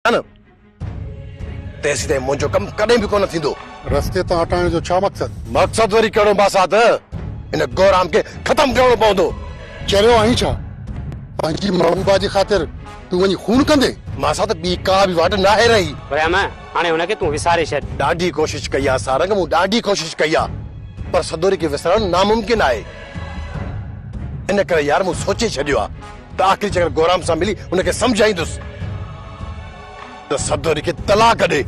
न तेसी ते मुंहिंजो कम कॾहिं बि कोन थींदो। रस्ते तां हटाइण जो छा मक़सद? मक़सद वरी कहिड़ो बासात, इन गौराम खे ख़तम करणो पवंदो। चरियो आहीं छा पंहिंजी महबूबा जी ख़ातिर तूं वञी खून कंदे? मां सां त ॿी का बि वाट न आहे रही। प्रेम हाणे हुनखे तूं विसारे छॾ। ॾाढी कोशिश कई आहे सारंग, मूं ॾाढी कोशिश कई आहे, पर सदोरी खे विसरणु नामुमकिन आहे। इन करे यार मूं सोचे छॾियो आहे त आख़िरी चकर गौराम सां मिली हुनखे सम्झाईंदुसि त सदोरी खे तलाक ॾे,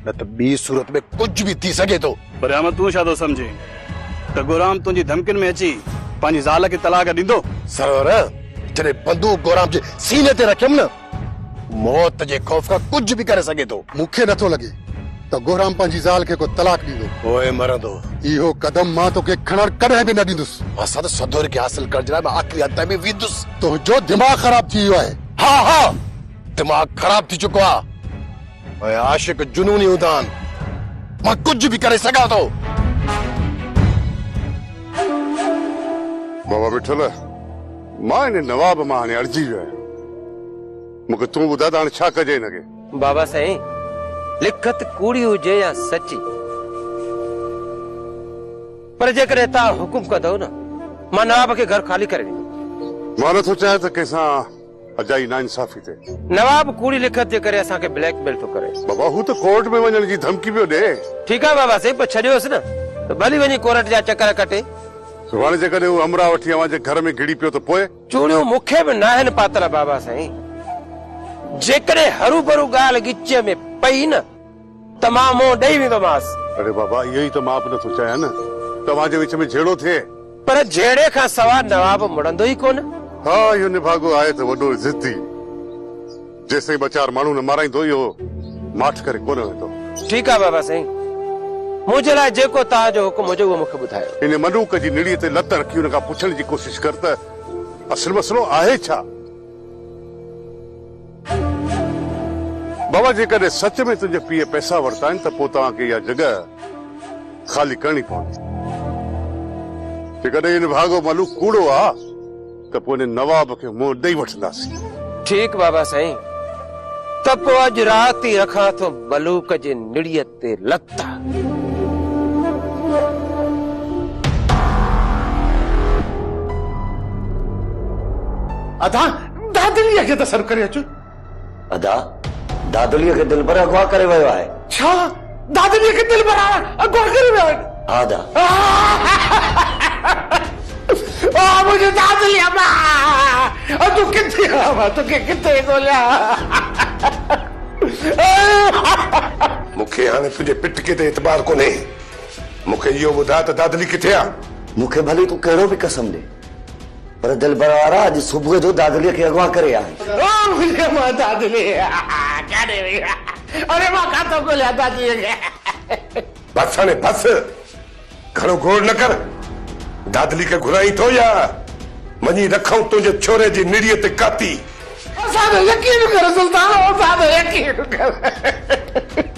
न त ॿी सूरत में कुझु बि थी सघे थो। पर तूं छा थो सम्झे त गौराम तुंहिंजी धमकियुनि में अची पंहिंजी ज़ाल खे तलाक ॾींदो? सरोवर जॾहिं बंदूक गौराम जे सीने ते रखियमि न, मौत जे खौफ खां कुझु बि करे सघे थो। मूंखे नथो लॻे त गौराम पंहिंजी ज़ाल खे को तलाक ॾींदो। पोइ मरंदो। इहो कदम मां तोखे खणण कॾहिं बि न ॾींदुसि। असां त सदोरी खे हासिल करण जे लाइ मां आख़िरी हद में वेंदुसि। तुंहिंजो दिमाग़ ख़राब थी वियो आहे। हा हा, दिमाग़ ख़राब थी चुको आहे। ऐं आशिक जुनूनी उदान, मां कुझु बि करे सघां थो। बाबा विठल, मां इन नवाब मां हाणे अड़जी वियो आहियां। मूंखे तूं ॿुधाए त हाणे छा कजे हिनखे? बाबा साईं, लिखत कूड़ी हुजे या सची, पर जेकॾहिं तव्हां हुकुम कंदव न, मां नवाब खे घर खाली करे ॾींदुमि। मां नथो चाहियां त कंहिंसां अजाई नाइंसाफ़ी थिए। नवाब कूड़ी लिखत जे करे असांखे ब्लैकमेल थो करे। बाबा हू त कोर्ट में वञण जी धमकी पियो ॾे। ठीकु आहे बाबा साईं, पर छॾियोसि न त भली वञी कोर्ट जा चकर कटे। सुभाणे जेकॾहिं हू अमरा वठी अव्हांजे घर में घिड़ी पियो त पोइ? चूड़ियूं मूंखे बि न आहिनि पातल बाबा साईं। जेकॾहिं हरू भरू ॻाल्हि गिच में पई न त मां मुंहुं ॾेई वेंदोमांसि। अरे बाबा, इहो ई त मां बि नथो चाहियां न, तव्हांजे विच में झेड़ो थिए। पर झेड़े खां सवाइ नवाब मुड़ंदो ई कोन। हा, इहो निभागो आहे त वॾो ज़िद्दी। जेसिताईं ॿ चार माण्हू न माराईंदो इहो माठ करे कोन वेंदो। ठीकु आहे बाबा साईं, मुंहिंजे लाइ जेको तव्हांजो हुकुम हुजे उहो मूंखे ॿुधायो। इन मनुक जी निड़ीअ ते लत रखी हुन खां पुछण जी कोशिश कर त असुल मसलो आहे छा? बाबा, जेकॾहिं सच में तुंहिंजे पीउ पैसा वरिता आहिनि त पोइ तव्हांखे इहा जॻह ख़ाली करणी पवंदी। जेकॾहिं इन भागो मलूक कूड़ो आहे त पोइ इन नवाब खे मुंहुं ॾेई वठंदासीं। ठीकु बाबा साईं, त पोइ अॼु राति ई रखां थो मलूक जे निड़ीअ ते लत। अदा दादलीअ खे त सर करे अचो। अदा दादलीअ खे दिलबर अगवा करे वियो आहे। छा दादलीअ खे दिलबर अगवा करे वियो आहे? हा दा। मुझे दादलिया तू किथे आवा, तोखे किथे ॻोल्हियां? मूंखे हाणे तुंहिंजे पिटके ते एतबार कोन्हे। मूंखे इहो ॿुधाए त दादली किथे आहे? मूंखे भली तूं कहिड़ो बि कसम ॾे, पर दिलबर वारा अॼु सुबुह जो दादलीअ खे अगवा करे आहिनि। अरे मां काथो ॻोल्हियां दादलीअ खे? बस हाणे बस, घणो घोड़ न कर। दादली खे घुराई थो या वञी रखूं तुंहिंजे छोरे जी निड़ीअ ते काती? यकीन कर सुल्तान, यकीन कर।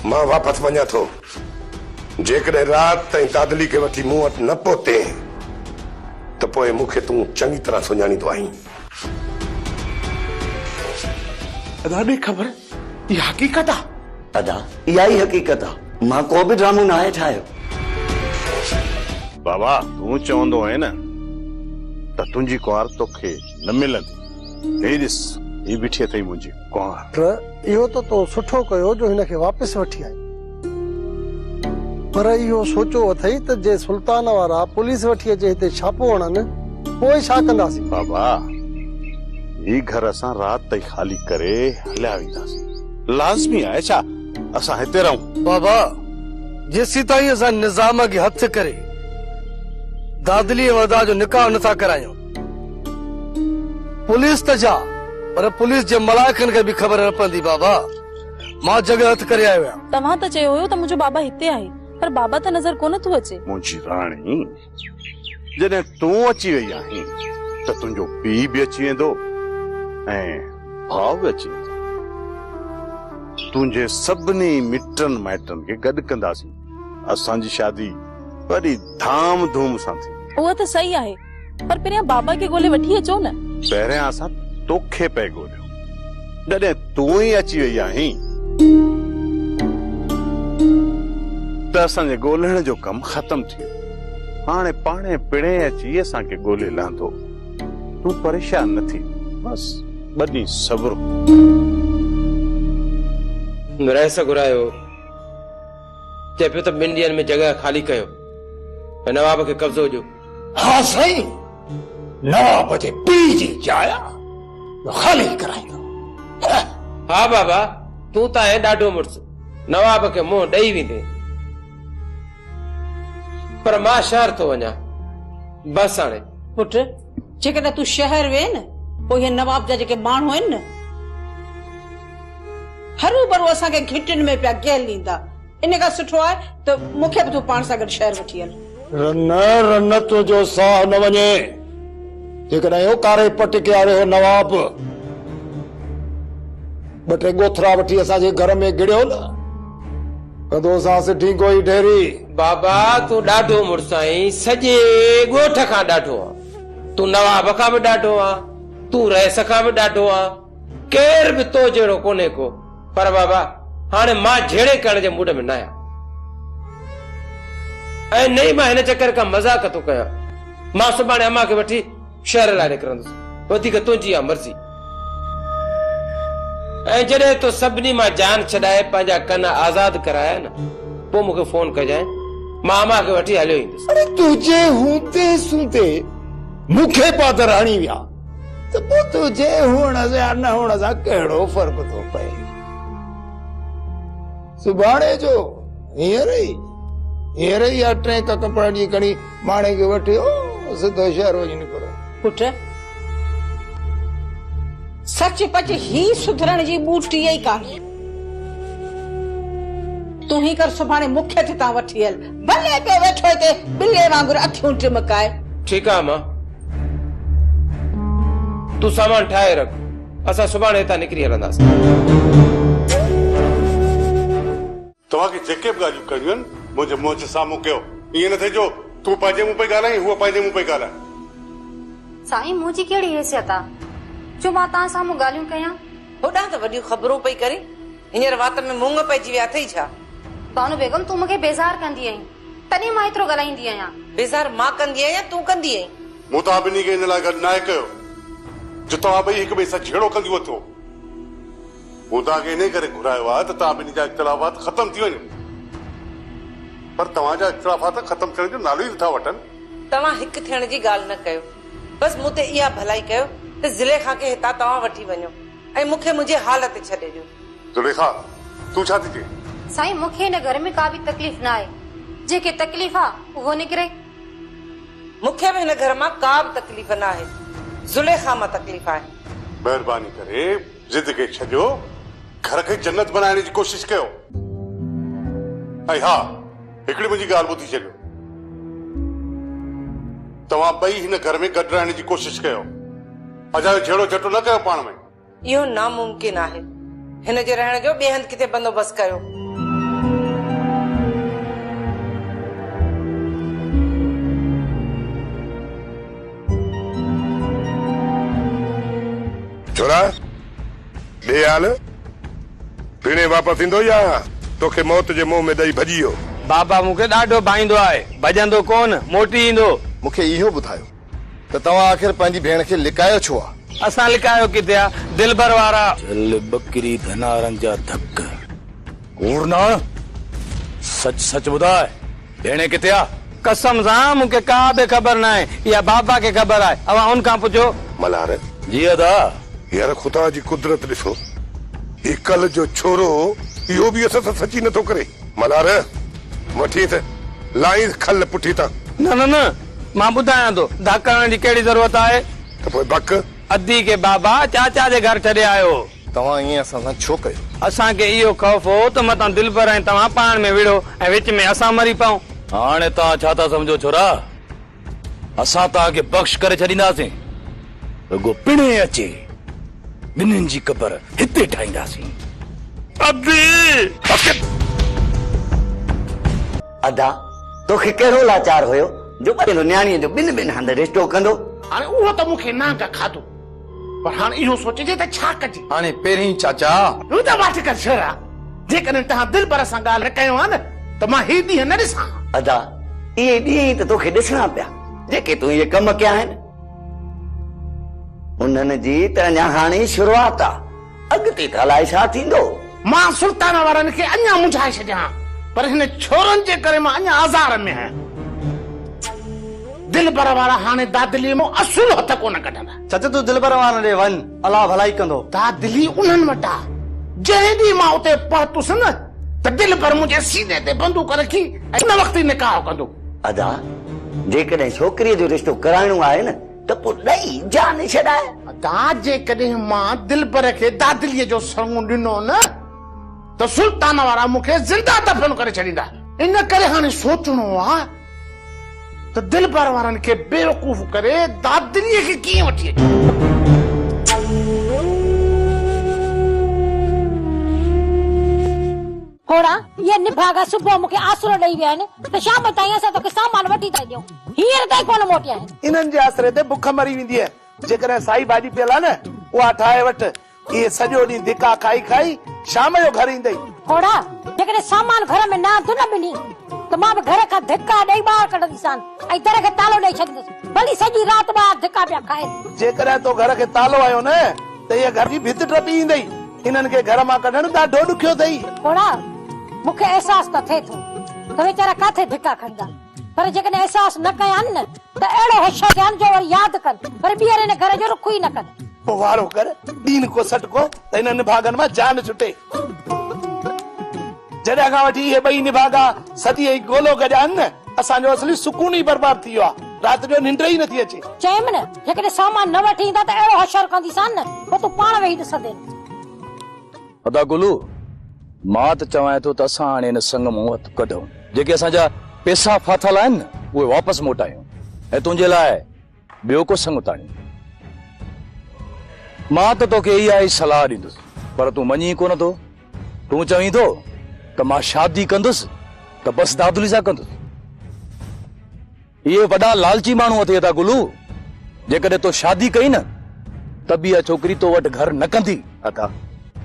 मां वापसि वञा थो। जेकॾहिं राति ताईं दादली खे वठी मूं वटि न पहुते त पोइ मूंखे तूं चङी तरह सुञाणींदो आहीं। अदा ॾे ख़बर, इहा हक़ीक़त आहे। अदा इहा ई हक़ीक़त आहे, मां को बि ड्रामो न आहे ठाहियो। बाबा, तूं चवंदो आहे न त तुंहिंजी कुंवार तोखे न मिलंदी। हे ॾिस, ही बीठी अथई मुंहिंजी कुंवार। इहो त तो सुठो कयो जो हिनखे वापसि वठी आई, पर इहो सोचो अथई त जे सुल्तान वारा पुलिस वठी अचे हिते छापो हणनि पोइ छा कंदासीं? बाबा, ही घर असां राति ताईं ख़ाली करे हलिया वेंदासीं। लाज़मी आहे छा असां हिते रहूं? बाबा, जेसी ताईं असां निज़ाम खे हथ करे दादली वदा जो निकाह नथा करायूं, पुलिस त छा, पर पुलिस जे मलाइकनि खे बि ख़बर न पवंदी। बाबा, मां जॻह हथ करे आयो आहियां। तव्हां त चयो हुयो त मुंहिंजो बाबा हिते आहे, पर बाबा त नज़र कोन थो अचे। मुंहिंजी राणी, जॾहिं तूं अची वई आहीं त तुंहिंजो पीउ बि अची वेंदो ऐं भाउ बि अची वेंदो। तुंहिंजे सभिनी मिटनि माइटनि खे गॾु कंदासीं। असांजी शादी वॾी धाम धूम सां थी। उहा त सही आहे, पर पहिरियां बाबा खे ॻोल्हे वठी अचो न। पहिरियां असां तोखे पे ॻोल्हियो, जॾहिं तूं ई अची वई आहीं त असांजे ॻोल्हण जो कमु ख़तम थियो। हाणे पाणे पिणे अची असांखे ॻोल्हे लहंदो। तूं परेशान न थी, बस ॿ ॾींहं सब्र। रहिस घुरायो चए पियो त 2 ॾींहंनि में जॻह ख़ाली कयो ऐं नवाब खे कब्ज़ो ॾियो। हाँ साईं, नवाब जे पीउ जी जाइ ख़ाली कराईंदो। हा बाबा, तूं त आहे ॾाढो मुड़ुसु, नवाब खे मुंहुं ॾेई वेंदे, पर मां शहर थो वञा। बस हाणे पुट, जेकॾहिं तूं शहर वे न, पोइ हे नवाब जा जेके माण्हू आहिनि न, हरू भरू असांखे घिटियुनि में पिया गेल ॾींदा। इन खां सुठो आहे त मूंखे बि तूं पाण सां गॾु शहर वठी हल। रन तुंहिंजो साह न वञे। जेकॾहिं हो कारे पट के आयो हो नवाब 2-3 ॻोथरा वठी असांजे घर में गिड़ियो न, कदो सां सिठी कोई ढेरी। बाबा तूं ॾाढो मुड़ुसु आहीं, सॼे ॻोठ खां ॾाढो आहे। तूं नवाब खां बि ॾाढो आहे, तूं रहिस खां बि ॾाढो आहे। केर बि तो जहिड़ो कोन्हे को। पर बाबा हाणे मां जहिड़े करण जे मूड में न आहियां ऐं नहीं मां हिन चकर खां मज़ाक थो कयां। मां सुभाणे अम्मा खे वठी शहर लाइ निकिरंदुसि, वधीक तुंहिंजी आहे मर्ज़ी। ऐं जॾहिं तो सभिनी मां जान छॾाए पंहिंजा कन आज़ाद कराया न, पोइ मूंखे फोन कजांइ, मां अम्मा खे वठी हलियो ईंदुसि। अरे तुझे हूंदे सूंदे मूंखे पादर हणी विया त पोइ तुझे हुअण सां न हुअण सां कहिड़ो फ़र्क़ु थो पए। सुभाणे जो हींअर ई 8 कपड़ा जी खणी माणे खे वठी सिधो शहर वञी निकिरो। पुट, सच पच ही सुधरण जी बूटी ई कान्हे। तूं ही कर, सुभाणे मूंखे हितां वठी हल। भले पियो वेठो हिते बिल्ले वांगुरु अखियूं टिमकाए। ठीकु आहे मां, तूं सामान ठाहे रख, असां सुभाणे हितां निकिरी हलंदासीं। तव्हांखे जेके बि ॻाल्हियूं करियूं आहिनि मुंहिंजे मुंहं जे साम्हूं कयो। ईअं न थिए जो तूं पंहिंजे मुंहुं पई ॻाल्हाई, हूअ पंहिंजे मुंहुं पई ॻाल्हाए। साईं, मुंहिंजी कहिड़ी हैसियत आहे जो मां तव्हां साम्हूं ॻाल्हियूं कयां? होॾां त वॾियूं ख़बरूं पई करे, हींअर वात में मुंग पइजी विया अथई छा? बानू बेगम, तूं मूंखे बेज़ार कंदी आहीं, तॾहिं मां एतिरो ॻाल्हाईंदी आहियां। बेज़ार मां कंदी आहियां, तूं कंदी आहीं? मूं तव्हां ॿिन्ही खे हिन लाइ गॾु नाहे कयो जो तव्हां ॿई हिक ॿिए सां झेड़ो कंदियूं अथो। मूं तव्हांखे इन करे घुरायो आहे त तव्हां ॿिन्ही जा इख़्तिलाफ़ात ख़तम थी वञनि, पर तव्हांजा इख़्तिलाफ़ात ख़तम थियण जो नालो ई नथा वठनि। तव्हां हिकु थियण जी ॻाल्हि न कयो, बस मूं ते इहा भलाई कयो त ज़ुलेखा खे हितां तव्हां वठी वञो ऐं मूंखे मुंहिंजे हाल ते छॾे ॾियो। ज़ुलेखा, तूं छा थी चए? साईं, मूंखे हिन घर में का बि तकलीफ़ न आहे, जेके तकलीफ़ आहे उहो निकिरे। मूंखे बि हिन घर मां का बि तकलीफ़ न आहे, ज़ुलेखा मां तकलीफ़ आहे। महिरबानी करे ज़िद खे छॾियो, घर खे जन्नत बनाइण जी कोशिश कयो। ऐं हा, हिकिड़ी मुंहिंजी ॻाल्हि ॿुधी छॾियो, तव्हां ॿई हिन घर में गॾु रहण जी कोशिश कयो, अजायो झेड़ो झटो न कयो पाण में। इहो नामुमकिन आहे, हिन जे रहण जो ॿिए हंधि किथे बंदोबस्तु कयो। छोरा ॿिए हाल पीणे वापसि ईंदो या तोखे मौत जे मुंहं में ॾेई भॼी वियो? बाबा मूंखे ॾाढो भाईंदो आहे, भॼंदो कोन, मोटी ईंदो। मूंखे इहो ॿुधायो त तव्हां आख़िर पंहिंजी भेण खे लिकायो छो आहे? असां लिकायो किथे आहे? दिलबर वारा चल बकरी धनारन जा धक कूड़ न, सच सच ॿुधाए, भेण किथे आहे? कसम सां मूंखे का बि ख़बर न आहे, इहा बाबा खे ख़बर आहे, अवां उनखां पुछो। मल्हार जी अदा, यार खुदा जी कुदरत ॾिसो, ही कल जो छोरो इहो बि असां सां सची नथो करे। मल्हार वठी त लाई खल पुठी तां। न न न, मां ॿुधायां थो, धक करण जी कहिड़ी ज़रूरत आहे? त पोइ बक अदी के बाबा चाचा जे घर छॾे आयो। तव्हां ईअं असां सां छो कयो? असांखे इहो ख़ौफ़ हो त मतां दिलबर ऐं तव्हां पाण में विड़ो ऐं विच में असां मरी पऊं। हाणे तव्हां छा था सम्झो छोरा? असां तव्हांखे बख़्श करे छॾींदासीं, रुगो पिणे अचे ॿिन्हिनि जी क़बर हिते ठाहींदासीं। अदा तोखे कहिड़ो लाचार हुयो जो न्याणीअ जो ॿिनि हंधि रिश्तो कंदो? हाणे उहो त मूंखे नांग खाधो, पर हाणे इहो सोचिजे त छा कजे। हाणे पहिरीं चाचा तूं त वाट कर छोरा, जेकॾहिं तव्हां दिल पर सां ॻाल्हि न कयो आहे न त मां हे ॾींहं न ॾिसां। अदा इहे ॾींहं त तोखे ॾिसणा पिया जेके तूं इहे कम कया आहिनि। उन्हनि जी त अञा हाणे शुरूआत आहे, अॻिते त अलाए छा थींदो। मां सुल्तान वारनि खे अञा मुंझाए छॾियां, पर हिन छोरनि जे करे मां अञा आज़ार में आहियां। दिल भर वारा हाणे दादली में असुल हथ कोन कढंदा। चाचा तूं दिल भर वारनि ॾे वञ, अलाह भलाई कंदो। दादली उन्हनि वटि आहे, जंहिं ॾींहुं मां उते पहुतुसि न त दिल भर मुंहिंजे सीने ते बंदूक रखी हिन वक़्तु ई निकाह कंदो। अदा जेकॾहिं छोकिरीअ जो रिश्तो कराइणो आहे न त पोइ ॾेई जान छॾाए। अदा जेकॾहिं मां दिल भर खे दादलीअ जो साम्हूं ॾिनो न त सुल्तान वारा मूंखे ज़िंदा दफ़न करे छॾींदा। इन करे हाणे सोचणो आहे त दिल भर वारनि खे बेवकूफ़ करे दादलीअ खे कीअं वठी अचे। होड़ा ये निभागा सुबुह मूंखे आसरो ॾेई विया आहिनि त शाम ताईं असां तोखे सामान वठी था ॾियूं, हींअर ताईं कोन मोटिया आहिनि। इन्हनि जे आसरे ते बुख मरी वेंदी आहे। जेकॾहिं साई भाॼी पियल आहे न उहा ठाहे वठि, इहे सॼो ॾींहुं धिका खाई खाई शाम जो घर ईंदई। होड़ा जेकॾहिं सामान घर में न मिली त मां बि घर खां धिका ॾेई ॿाहिरि कढंदीसां ऐं दर खे तालो ॾेई छॾींदसि, भली सॼी राति ॿाहिरि धिका पिया खाए। जेकॾहिं तो घर खे तालो आयो न त इहे घर जी भित टपी ईंदई। इन्हनि खे घर मां कढणु ॾाढो ॾुखियो अथई। होड़ा मूंखे अहसास त थिए थो त वीचारा काथे धिका खणंदा, पर जेकॾहिं अहसास न कया आहिनि न त अहिड़ो होशियार थियनि जो वरी यादि कनि, पर ॿीहर हिन घर जो रुख ई न कनि। पोइ वारो कर ॾीन को सटको त हिन निभागनि मां जान छुटे। जॾहिं खां वठी इहे ॿई निभागा सदी ई गोलो गॾिया आहिनि न असांजो असली सुकून ई बर्बाद थी वियो आहे। राति जो निंड ई नथी अचे। चयमि न जेकॾहिं सामान न वठी ईंदा त अहिड़ो होशियार कंदीसां न पोइ तूं पाण वेही ॾिसंदे। अदा गुलू मां त चवां थो त असां हाणे हिन संग मां हथ कढूं, जेके असांजा पैसा फाथल आहिनि न उहे वापसि मोटायूं ऐं तुंहिंजे लाइ ॿियो को संग ताणियूं। मां त तोखे इहा ई सलाह ॾींदुसि, पर तूं मञी कोन थो। तूं चवीं थो त मां शादी कंदुसि त बसि दादुली सां कंदुसि। इहे वॾा लालची माण्हू अथई था गुलू। जेकॾहिं तो शादी कई न त बि इहा छोकिरी तो वटि घर न कंदी। अदा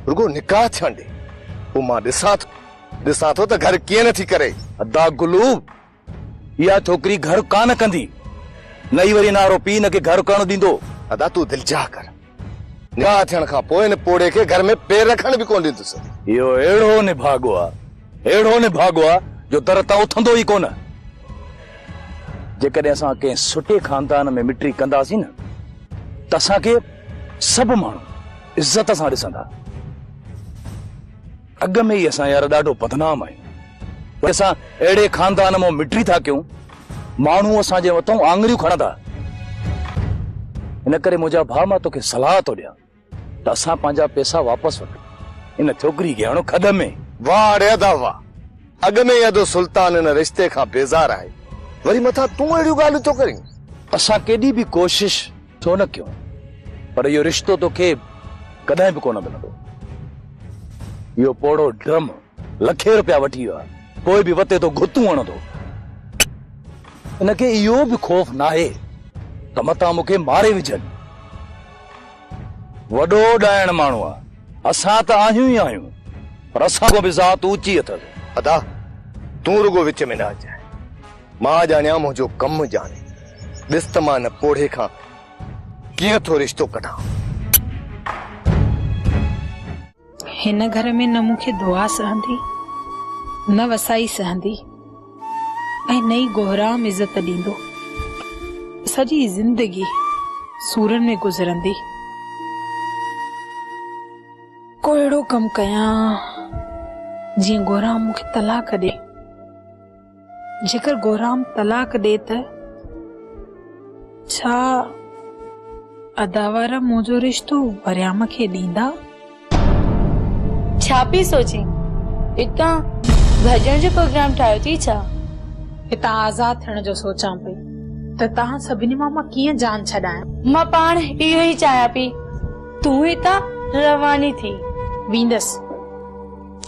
रुगो निकाह थियण ॾे, पोइ मां ॾिसां थो त घर कीअं नथी करे। अदा गुलू इहा छोकिरी घर कान कंदी, नई वरी नारो पी न के घर करण ॾींदो। अदा तूं दिलजा कर, निकाह थियण खां पोइ हिन पोड़े खे घर में पेर रखण बि कोन ॾींदुसि। इहो अहिड़ो निभागो आहे जो दर तां उथंदो ई कोन। जेकॾहिं असां कंहिं सुठे खानदान में मिट्री कंदासीं न त असांखे सभु माण्हू इज़त सां ॾिसंदा। अॻ में ई असां यार ॾाढो बदनाम आहियूं, असां अहिड़े खानदान मां मिट्री था कयूं, माण्हू असांजे मथां आङुरियूं खणंदा। इन करे मुंहिंजा भाउ मां तोखे सलाह थो ॾियां त असां पंहिंजा पैसा वापसि वठूं, इन छोकिरी खे हणो खॾ में। वाह रे अदा वाह, अॻ में अदो सुल्तान हिन रिश्ते खां बेज़ार आहे, वरी मथां तूं अहिड़ियूं ॻाल्हियूं थो करीं। असां केॾी बि कोशिश छो न कयूं, पर इहो रिश्तो तोखे कॾहिं बि कोन मिलंदो। इहो पोड़ो ड्रम लखे रुपया वठी वियो आहे, कोई बि वते तो गुतूं हणंदो। इनखे इहो बि खौफ़ नाहे त मतां मूंखे मारे विझनि। वॾो ॾाइण माण्हू आहे, असां त आहियूं ई आहियूं, पर असां बि ज़ात ऊची अथसि। अदा तूं रुगो विच में न अचाए, मां ॼाणियां मुंहिंजो कमु ॼाणे। ॾिस त मां न पोड़े खां कीअं थो रिश्तो कढां। हिन घर में न मूंखे दुआ सहंदी, न वसाई सहंदी ऐं न ई गोहराम इज़त ॾींदो। सॼी ज़िंदगी सूरनि में गुज़रंदी। को अहिड़ो कमु कयां जीअं गोहराम मूंखे तलाक ॾे। जेकर गोहराम तलाक ॾे त छा अदावारा मुंहिंजो रिश्तो वरियाम खे ॾींदा? छा पई सोची? हितां भॼण जो प्रोग्राम ठाहियो थी छा? हितां आज़ाद थियण जो सोचां पई त तव्हां सभिनी मां कीअं जान छॾायां। मां पाण इहो ई चाहियां पई, तूं हितां रवानी थी। वेंदसि,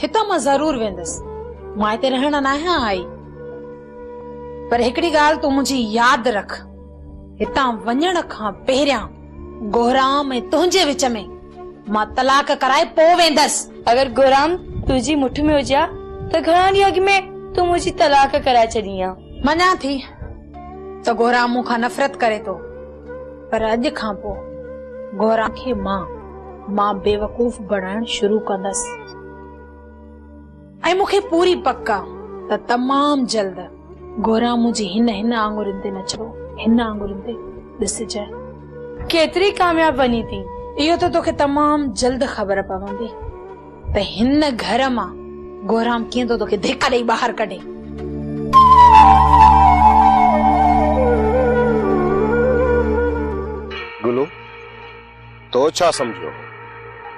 हितां मां ज़रूर वेंदसि। मां हिते रहण न आहियां आई, पर हिकिड़ी ॻाल्हि तूं मुंहिंजी यादि रख, हितां वञण खां पहिरियां गोहराम ऐं तुंहिंजे विच में मां तलाक कराए पोइ वेंदसि। अगर गोराम तुझी मुठ में हुजे आ त घणा ॾींहं अॻु में तूं मुंहिंजी तलाक कराए छॾी आ। मञा थी त गोहराम मूंखां नफ़रत करे थो, पर अॼु खां पोइ गोहराम खे मां बेवकूफ़ बणाइण शुरू कंदसि ऐं मूंखे पूरी पक आहे त तमाम जल्द गोहराम मुंहिंजी हिन आंगुरनि ते नचरो, हिन आंगुरनि ते ॾिसजाए। केतिरी कामयाब बनी थी इहो त तोखे तमाम जल्द ख़बर पवंदी त हिन घर मां गोहराम कीअं तो तोखे धिका ॾेई ॿाहिरि कढे। गुलू तो छा समझो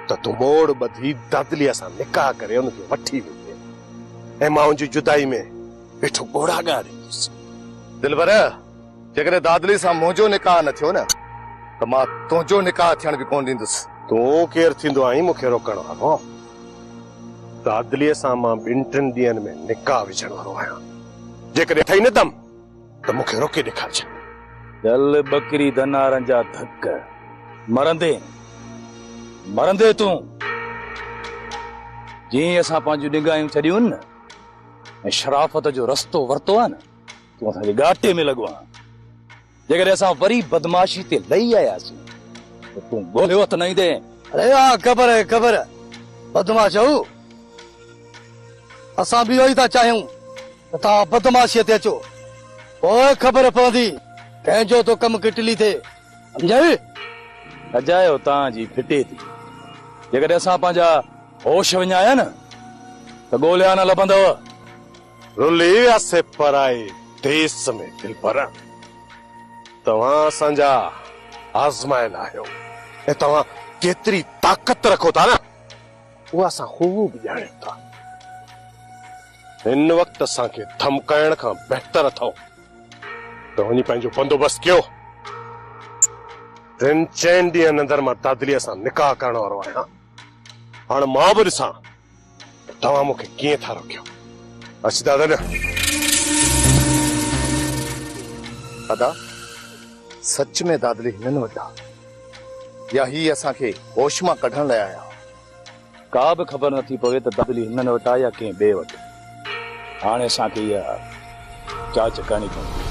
त तू मोड़ ॿधी दादलीअ सां निकाह करे उनखे वठी वेंदे ऐं मां उनजी जुदाई में वेठो घोड़ा ॻाड़ींदुसि। दिलबर, जेकॾहिं दादली सां मुंहिंजो निकाह न थियो न त मां तुंहिंजो निकाह थियण बि कोन ॾींदुसि। तूं केरु थींदो आहीं मूंखे रोकण वारो? दादलीअ सां मां 2-3 ॾींहंनि में निकाह विझण वारो आहियां। जेकॾहिं ठही न दम त मूंखे रोके ॾेखारजांइ। दल बकरी धनारनि जा धक मरंदे तूं जीअं असां पंहिंजूं निगाहियूं छॾियूं न ऐं शराफ़त जो रस्तो वरितो आहे न, तूं असांजे घाटे में लॻो आहे। जेकॾहिं असां वरी बदमाशी ते लही आयासीं त तूं ॻोल्हियो हथ न ईंदे। अरे हा, ख़बर है बदमाश हो। असां बि इहो ई था चाहियूं त तव्हां बदमाशीअ ते अचो, पोइ ख़बर पवंदी कंहिंजो तो कमु किटली थिए। सम्झाई? अजायो तव्हांजी फिटे थी। जेकॾहिं असां पंहिंजा होश विञाया न त ॻोल्हिया न लभंदव। रुली वियासे पराए देश में दिलबर। तव्हां असांजा आज़मायल आहियो ऐं तव्हां केतिरी ताक़त रखो था न उहा असां ख़ूब ॼाणियूं था। हिन वक़्तु असांखे धमकाइण खां बहितर अथव त वञी पंहिंजो बंदोबस्तु कयो। 3-4 ॾींहंनि अंदरि मां दादलीअ सां निकाह करण वारो आहियां। हाणे मां बि ॾिसां तव्हां मूंखे कीअं था रोकियो। अच दादा न। दादा, सच में दादली हिननि वटि आहे या ही असांखे होश मां कढण लाइ आया? का बि ख़बर नथी पवे त दादली हिननि वटि आहे या कंहिं ॿिए वटि। हाणे असांखे इहा जांच करणी पवंदी।